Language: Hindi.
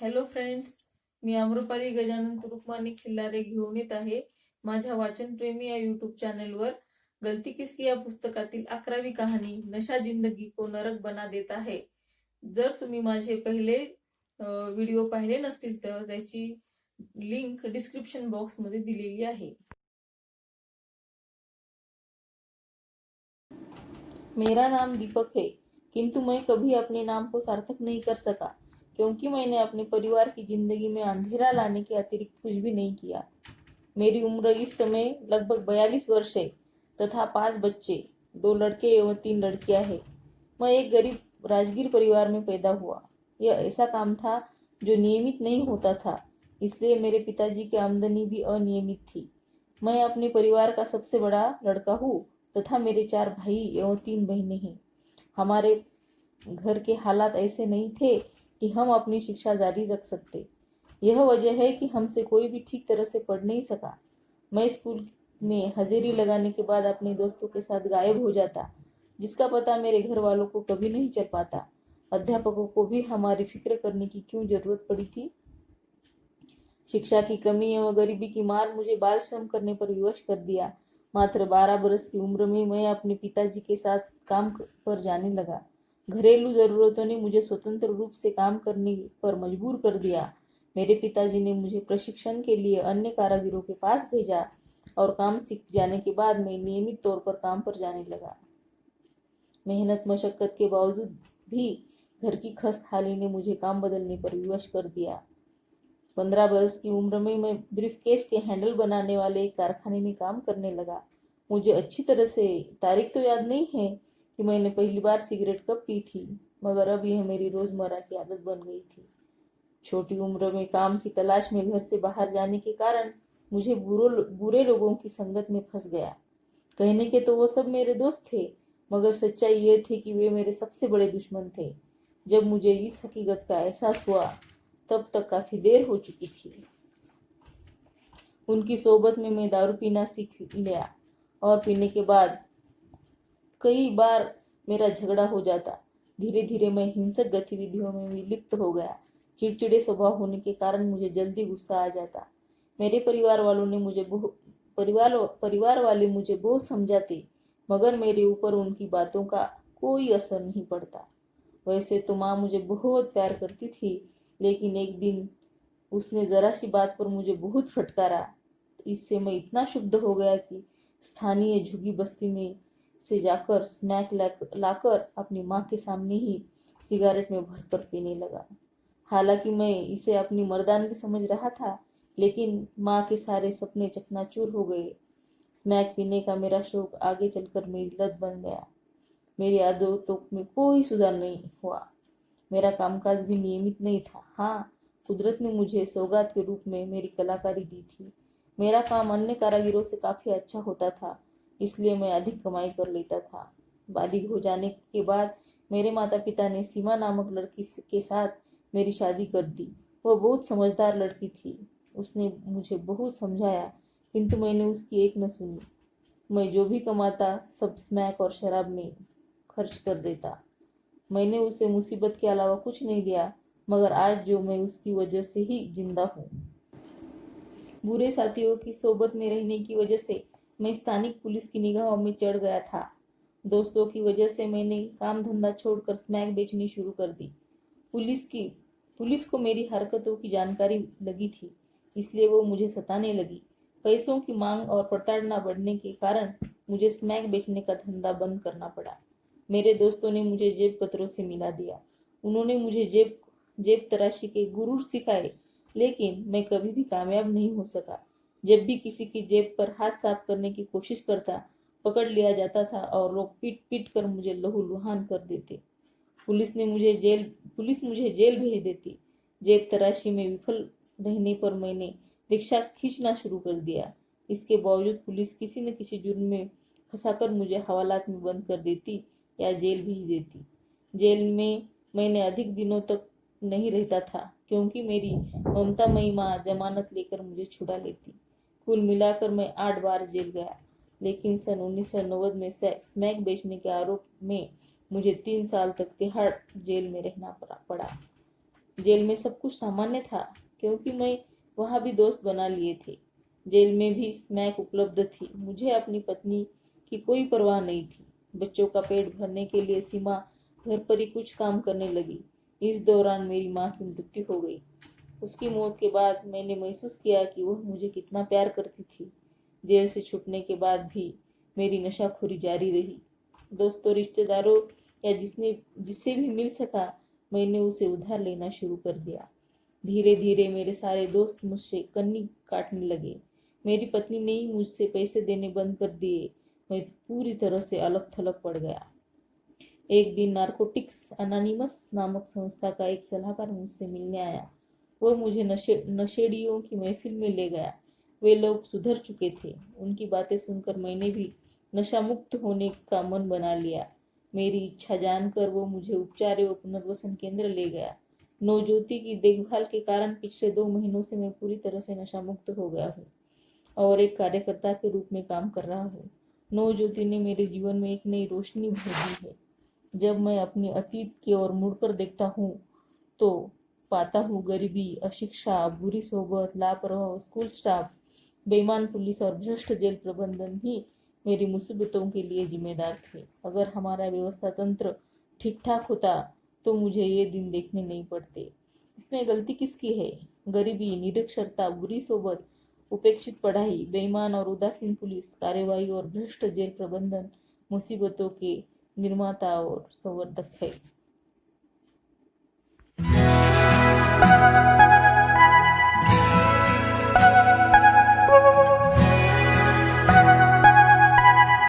हॅलो फ्रेंड्स, मी आम्रपाली गजानन तुरुकमानी खिल्लारे घेऊन येत आहे माझ्या वाचनप्रेमी या यूट्यूब चॅनलवर गलती किसकी या पुस्तकातील 11वी कहाणी नशा जिंदगी को नरक बना देता है। जर तुम्ही माझे पहिले व्हिडिओ पाहिले नसतील तर त्याची लिंक डिस्क्रिप्शन बॉक्स मध्ये दिलेली आहे। मेरा नाम दीपक है, किंतु मैं कभी अपने नाम को सार्थक नहीं कर सका, क्योंकि मैंने अपने परिवार की जिंदगी में अंधेरा लाने के अतिरिक्त कुछ भी नहीं किया। मेरी उम्र इस समय लगभग 42 वर्ष है तथा 5 बच्चे, 2 लड़के एवं 3 लड़कियां हैं। मैं एक गरीब राजगीर परिवार में पैदा हुआ। यह ऐसा काम था जो नियमित नहीं होता था, इसलिए मेरे पिताजी की आमदनी भी अनियमित थी। मैं अपने परिवार का सबसे बड़ा लड़का हूँ तथा मेरे 4 भाई एवं 3 बहनें हैं। हमारे घर के हालात ऐसे नहीं थे कि हम अपनी शिक्षा जारी रख सकते। यह वजह है कि हमसे कोई भी ठीक तरह से पढ़ नहीं सका। मैं स्कूल में हाजिरी लगाने के बाद अपने दोस्तों के साथ गायब हो जाता, जिसका पता मेरे घर वालों को कभी नहीं चल पाता। अध्यापकों को भी हमारी फिक्र करने की क्यों जरूरत पड़ी थी। शिक्षा की कमी एवं गरीबी की मार मुझे बाल श्रम करने पर विवश कर दिया। मात्र 12 बरस की उम्र में मैं अपने पिताजी के साथ काम पर जाने लगा। घरेलू जरूरतों ने मुझे स्वतंत्र रूप से काम करने पर मजबूर कर दिया। मेरे पिताजी ने मुझे प्रशिक्षण के लिए अन्य कारीगरों के पास भेजा और काम सीख जाने के बाद मैं नियमित तौर पर काम पर जाने लगा। मेहनत मशक्कत के बावजूद भी घर की खस्ताहाली ने मुझे काम बदलने पर विवश कर दिया। 15 बरस की उम्र में मैं ब्रीफकेस के हैंडल बनाने वाले एक कारखाने में काम करने लगा। मुझे अच्छी तरह से तारीख तो याद नहीं है कि मैंने पहली बार सिगरेट कब पी थी, मगर अब यह मेरी रोजमर्रा की आदत बन गई थी। छोटी उम्र में काम की तलाश में घर से बाहर जाने के कारण मुझे बुरे लोगों की संगत में फंस गया। कहने के तो वो सब मेरे दोस्त थे, मगर सच्चाई ये थी कि वे मेरे सबसे बड़े दुश्मन थे। जब मुझे इस हकीकत का एहसास हुआ तब तक काफी देर हो चुकी थी। उनकी सोबत में मैं दारू पीना सीख लिया और पीने के बाद कई बार मेरा झगड़ा हो जाता। धीरे धीरे मैं हिंसक गतिविधियों में भी लिप्त हो गया। चिड़चिड़े स्वभाव होने के कारण मुझे जल्दी गुस्सा आ जाता। मेरे परिवार वाले मुझे बहुत समझाते, मगर मेरे ऊपर उनकी बातों का कोई असर नहीं पड़ता। वैसे तो माँ मुझे बहुत प्यार करती थी, लेकिन एक दिन उसने जरा सी बात पर मुझे बहुत फटकारा। इससे मैं इतना शुद्ध हो गया कि स्थानीय झुग्गी बस्ती में से जाकर स्मैक लाकर अपनी माँ के सामने ही सिगारेट में भरकर पीने लगा। हालांकि मैं इसे अपनी मर्दानगी समझ रहा था, लेकिन माँ के सारे सपने चकनाचूर हो गए। स्मैक पीने का मेरा शौक आगे चलकर मेरी लत बन गया। मेरी आदतों में कोई सुधार नहीं हुआ। मेरा कामकाज भी नियमित नहीं था। हाँ, कुदरत ने मुझे सौगात के रूप में मेरी कलाकारी दी थी। मेरा काम अन्य कारीगरों से काफी अच्छा होता था, इसलिए मैं अधिक कमाई कर लेता था। बालिग हो जाने के बाद मेरे माता पिता ने सीमा नामक लड़की के साथ मेरी शादी कर दी। वह बहुत समझदार लड़की थी। उसने मुझे बहुत समझाया, किंतु मैंने उसकी एक न सुनी। मैं जो भी कमाता सब स्मैक और शराब में खर्च कर देता। मैंने उसे मुसीबत के अलावा कुछ नहीं दिया, मगर आज जो मैं उसकी वजह से ही जिंदा हूँ। बुरे साथियों की सोबत में रहने की वजह से मैं स्थानिक पुलिस की निगाहों में चढ़ गया था। दोस्तों की वजह से मैंने काम धंधा छोड़कर स्मैक बेचनी शुरू कर दी। पुलिस को मेरी हरकतों की जानकारी लगी थी, इसलिए वो मुझे सताने लगी। पैसों की मांग और प्रताड़ना बढ़ने के कारण मुझे स्मैक बेचने का धंधा बंद करना पड़ा। मेरे दोस्तों ने मुझे जेब कतरों से मिला दिया। उन्होंने मुझे जेब तराशी के गुरूर सिखाए, लेकिन मैं कभी भी कामयाब नहीं हो सका। जब भी किसी की जेब पर हाथ साफ करने की कोशिश करता, पकड़ लिया जाता था और लोग पीट पीट कर मुझे लहूलुहान कर देते। पुलिस मुझे जेल भेज देती। जेब तराशी में विफल रहने पर मैंने रिक्शा खींचना शुरू कर दिया। इसके बावजूद पुलिस किसी न किसी जुर्म में फंसाकर मुझे हवालात में बंद कर देती या जेल भेज देती। जेल में मैंने अधिक दिनों तक नहीं रहता था, क्योंकि मेरी ममतामयी माँ जमानत लेकर मुझे छुड़ा लेती। कुल मिलाकर मैं 8 बार जेल गया, लेकिन सन 1990 में स्मैक बेचने के आरोप में मुझे 3 साल तक तिहाड़ जेल में रहना पड़ा। जेल में सब कुछ सामान्य था, क्योंकि मैं वहाँ भी दोस्त बना लिए थे। जेल में भी स्मैक उपलब्ध थी। मुझे अपनी पत्नी की कोई परवाह नहीं थी। बच्चों का पेट भरने के लिए सीमा घर पर ही कुछ काम करने लगी। इस दौरान मेरी माँ की मृत्यु हो गई। उसकी मौत के बाद मैंने महसूस किया कि वह मुझे कितना प्यार करती थी। जेल से छूटने के बाद भी मेरी नशाखोरी जारी रही। दोस्तों, रिश्तेदारों या जिससे भी मिल सका, मैंने उसे उधार लेना शुरू कर दिया। धीरे धीरे मेरे सारे दोस्त मुझसे कन्नी काटने लगे। मेरी पत्नी ने ही मुझसे पैसे देने बंद कर दिए। मैं पूरी तरह से अलग थलग पड़ गया। एक दिन नारकोटिक्स अनोनिमस नामक संस्था का एक सलाहकार मुझसे मिलने आया। वह मुझे नशेड़ियों की महफिल में ले गया। वे लोग सुधर चुके थे। उनकी बातें सुनकर मैंने भी नशा मुक्त होने का मन बना लिया। मेरी इच्छा जानकर वो मुझे उपचार एवं पुनर्वसन केंद्र ले गया। नवज्योति की देखभाल के कारण पिछले 2 महीनों से मैं पूरी तरह से नशा मुक्त हो गया हूँ और एक कार्यकर्ता के रूप में काम कर रहा हूँ। नवज्योति ने मेरे जीवन में एक नई रोशनी भर दी है। जब मैं अपने अतीत की ओर मुड़कर देखता हूँ तो पाता हूँ गरीबी, अशिक्षा, बुरी सोबत, लापरवाह स्कूल स्टाफ, बेईमान पुलिस और भ्रष्ट जेल प्रबंधन ही मेरी मुसीबतों के लिए जिम्मेदार थे। अगर हमारा व्यवस्था तंत्र ठीक ठाक होता तो मुझे ये दिन देखने नहीं पड़ते। इसमें गलती किसकी है? गरीबी, निरक्षरता, बुरी सोबत, उपेक्षित पढ़ाई, बेईमान और उदासीन पुलिस कार्यवाही और भ्रष्ट जेल प्रबंधन मुसीबतों के निर्माता और संवर्धक है।